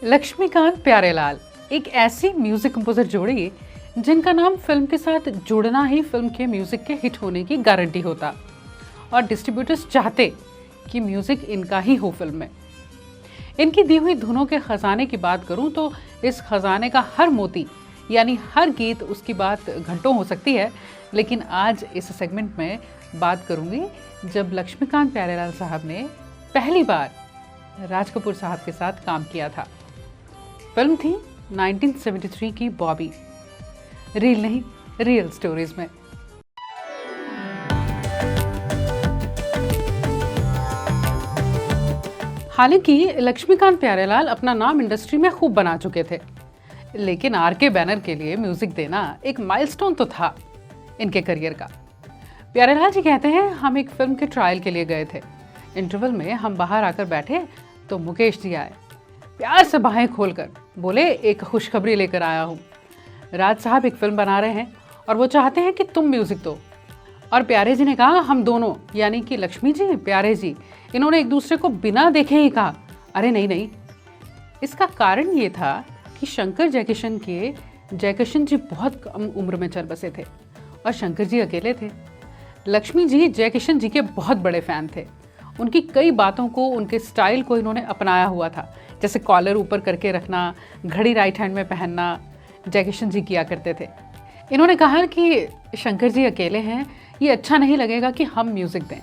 लक्ष्मीकांत प्यारेलाल एक ऐसी music composer जोड़ी जिनका नाम फिल्म के साथ जुड़ना ही फिल्म के म्यूजिक के हिट होने की गारंटी होता और डिस्ट्रीब्यूटर्स चाहते कि म्यूजिक इनका ही हो फिल्म में। इनकी दी हुई धुनों के खजाने की बात करूं तो इस खजाने का हर मोती यानी हर गीत उसकी बात घंटों हो सकती है, लेकिन आज इस सेगमेंट में बात करूंगी जब लक्ष्मीकांत प्यारेलाल साहब ने पहली बार राज कपूर साहब के साथ काम किया था। फिल्म थी 1973 की बॉबी, रील नहीं रियल स्टोरीज में। हालांकि लक्ष्मीकांत प्यारेलाल अपना नाम इंडस्ट्री में खूब बना चुके थे, लेकिन आरके बैनर के लिए म्यूजिक देना एक माइलस्टोन तो था इनके करियर का। प्यारेलाल जी कहते हैं, हम एक फिल्म के ट्रायल के लिए गए थे। इंटरवल में हम बाहर आकर बैठे तो मुकेश जी आए, प्यार से बाहें खोलकर बोले, एक खुशखबरी लेकर आया हूँ। राज साहब एक फिल्म बना रहे हैं और वो चाहते हैं कि तुम म्यूजिक दो। और प्यारे जी ने कहा, हम दोनों यानी कि लक्ष्मी जी, प्यारे जी, इन्होंने एक दूसरे को बिना देखे ही कहा, अरे नहीं नहीं। इसका कारण ये था कि शंकर जयकिशन जी बहुत कम उम्र में चल बसे थे और शंकर जी अकेले थे। लक्ष्मी जी जयकिशन जी के बहुत बड़े फैन थे। उनकी कई बातों को, उनके स्टाइल को इन्होंने अपनाया हुआ था, जैसे कॉलर ऊपर करके रखना, घड़ी राइट हैंड में पहनना जयकिशन जी किया करते थे। इन्होंने कहा कि शंकर जी अकेले हैं, ये अच्छा नहीं लगेगा कि हम म्यूज़िक दें,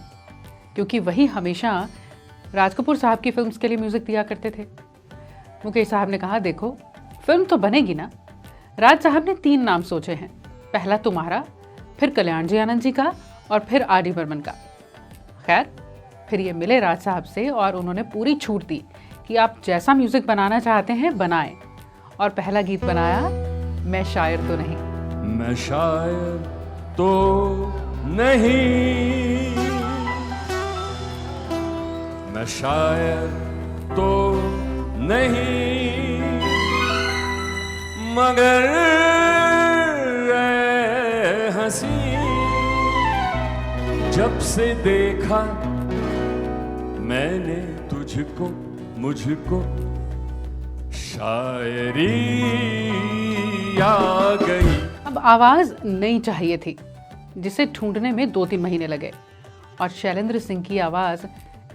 क्योंकि वही हमेशा राज कपूर साहब की फिल्म्स के लिए म्यूज़िक दिया करते थे। मुकेश साहब ने कहा, देखो फिल्म तो बनेगी ना। राज साहब ने 3 नाम सोचे हैं, पहला तुम्हारा, फिर कल्याण जी आनंद जी का और फिर आर.डी. बर्मन का। खैर फिर ये मिले राज साहब से और उन्होंने पूरी छूट दी कि आप जैसा म्यूजिक बनाना चाहते हैं बनाएं। और पहला गीत बनाया, मैं शायर तो नहीं। मैं शायर तो नहीं, मैं शायर तो नहीं, मगर ऐ हंसी, जब से देखा मैंने तुझको, मुझको शायरी आ गई। अब आवाज नई चाहिए थी, जिसे ढूंढने में 2-3 महीने लगे और शैलेंद्र सिंह की आवाज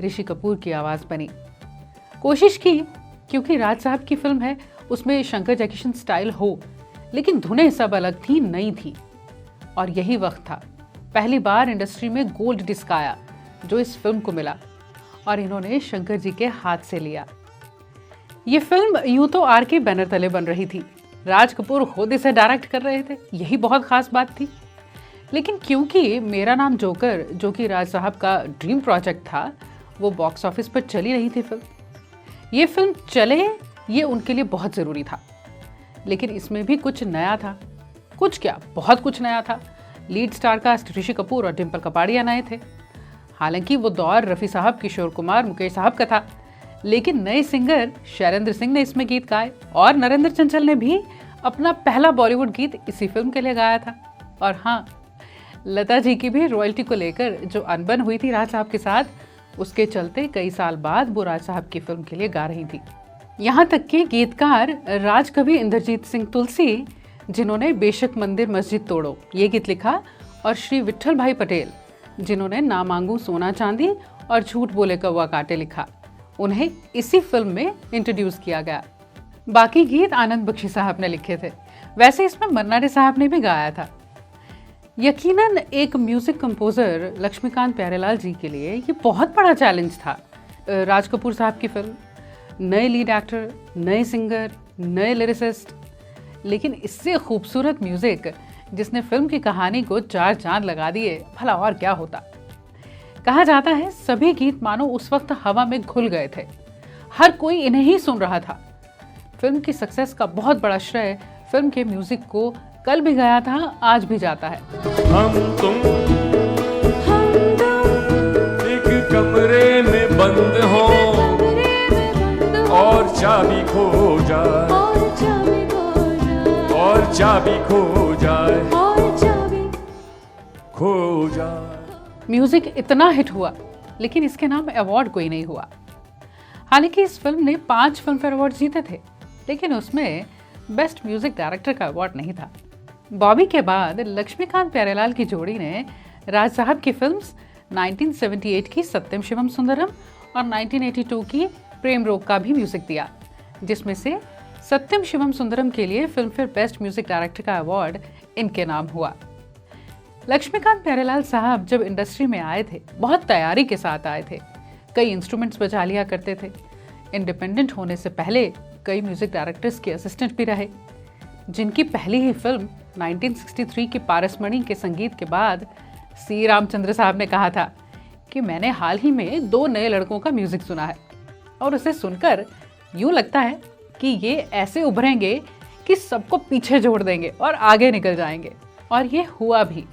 ऋषि कपूर की आवाज बनी। कोशिश की, क्योंकि राज साहब की फिल्म है, उसमें शंकर जयकिशन स्टाइल हो, लेकिन धुनें सब अलग थी, नई थी। और यही वक्त था, पहली बार इंडस्ट्री में गोल्ड डिस्क आया जो इस फिल्म को मिला और इन्होंने शंकर जी के हाथ से लिया। ये फिल्म यूं तो आरके बैनर तले बन रही थी, राज कपूर खुद इसे डायरेक्ट कर रहे थे, यही बहुत खास बात थी। लेकिन क्योंकि मेरा नाम जोकर, जो कि राज साहब का ड्रीम प्रोजेक्ट था, वो बॉक्स ऑफिस पर चली रही थी फिल्म। ये फिल्म चले, ये उनके लिए बहुत ज़रूरी था। लेकिन इसमें भी कुछ नया था, कुछ क्या, बहुत कुछ नया था। Lead star cast Rishi Kapoor और डिम्पल कपाड़िया नए थे। हालांकि वो दौर रफ़ी साहब, किशोर कुमार, मुकेश साहब का था, लेकिन नए सिंगर शैलेंद्र सिंह ने इसमें गीत गाए और नरेंद्र चंचल ने भी अपना पहला बॉलीवुड गीत इसी फिल्म के लिए गाया था। और हाँ, लता जी की भी रॉयल्टी को लेकर जो अनबन हुई थी राज साहब के साथ, उसके चलते कई साल बाद वो राज साहब की फिल्म के लिए गा रही थी। यहाँ तक कि गीतकार राज कवि इंद्रजीत सिंह तुलसी, जिन्होंने बेशक मंदिर मस्जिद तोड़ो ये गीत लिखा, और श्री विट्ठल भाई पटेल, जिन्होंने ना मांगू सोना चांदी और झूठ बोले कौवा काटे लिखा, उन्हें इसी फिल्म में इंट्रोड्यूस किया गया। बाकी गीत आनंद बख्शी साहब ने लिखे थे। वैसे इसमें मन्ना डे साहब ने भी गाया था। यकीनन एक म्यूजिक कंपोजर लक्ष्मीकांत प्यारेलाल जी के लिए ये बहुत बड़ा चैलेंज था। राज कपूर साहब की फिल्म, नए लीड एक्टर, नए सिंगर, नए लिरिसिस्ट, लेकिन इससे खूबसूरत म्यूजिक जिसने फिल्म की कहानी को 4 चांद लगा दिए, भला और क्या होता। कहा जाता है सभी गीत मानो उस वक्त हवा में घुल गए थे, हर कोई इन्हें ही सुन रहा था। फिल्म की सक्सेस का बहुत बड़ा श्रेय फिल्म के म्यूजिक को कल भी गया था, आज भी जाता है। हम तुम एक कमरे में बंद हो और चाबी खो जाए, और चाबी खो जाए, खो जाए। म्यूजिक इतना हिट हुआ, लेकिन इसके नाम अवार्ड कोई नहीं हुआ। हालांकि इस फिल्म ने 5 फिल्म फेयर अवार्ड जीते थे, लेकिन उसमें बेस्ट म्यूजिक डायरेक्टर का अवार्ड नहीं था। बॉबी के बाद लक्ष्मीकांत प्यारेलाल की जोड़ी ने राज साहब की फिल्म्स 1978 की सत्यम शिवम सुंदरम और 1982 की प्रेम रोग का भी म्यूजिक दिया, जिसमें से सत्यम शिवम सुंदरम के लिए film fair best music director का अवार्ड इनके नाम हुआ। लक्ष्मीकांत प्यारेलाल साहब जब इंडस्ट्री में आए थे, बहुत तैयारी के साथ आए थे। कई इंस्ट्रूमेंट्स बजा लिया करते थे। इंडिपेंडेंट होने से पहले कई म्यूजिक डायरेक्टर्स के असिस्टेंट भी रहे। जिनकी पहली ही फिल्म 1963 की पारसमणि के संगीत के बाद सी रामचंद्र साहब ने कहा था कि मैंने हाल ही में 2 नए लड़कों का म्यूजिक सुना है और उसे सुनकर यूं लगता है कि ये ऐसे उभरेंगे कि सबको पीछे छोड़ देंगे और आगे निकल जाएंगे। और ये हुआ भी।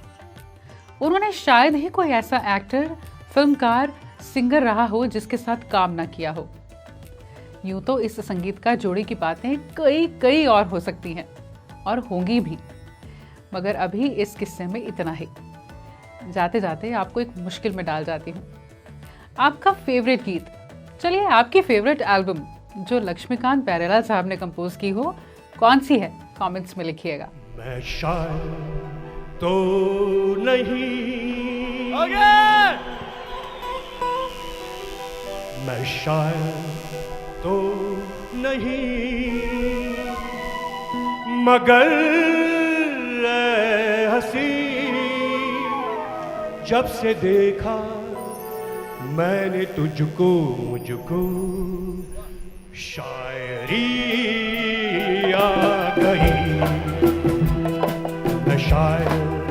उन्होंने शायद ही कोई ऐसा एक्टर, फिल्मकार, सिंगर रहा हो जिसके साथ काम ना किया हो। यूं तो इस संगीतकार जोड़ी की बातें कई और हो सकती हैं और होंगी भी, मगर अभी इस किस्से में इतना ही। जाते जाते आपको एक मुश्किल में डाल जाती हूँ। आपका फेवरेट गीत, चलिए आपकी फेवरेट एल्बम जो लक्ष्मीकांत प्यारेलाल साहब ने कंपोज की हो, कौन सी है? कमेंट्स में लिखिएगा। मैं शायद तो नहीं, मैं शायद तो नहीं, मगर ऐ हंसी, जब से देखा मैंने तुझको, मुझको शायरी आ गई। मैं शायद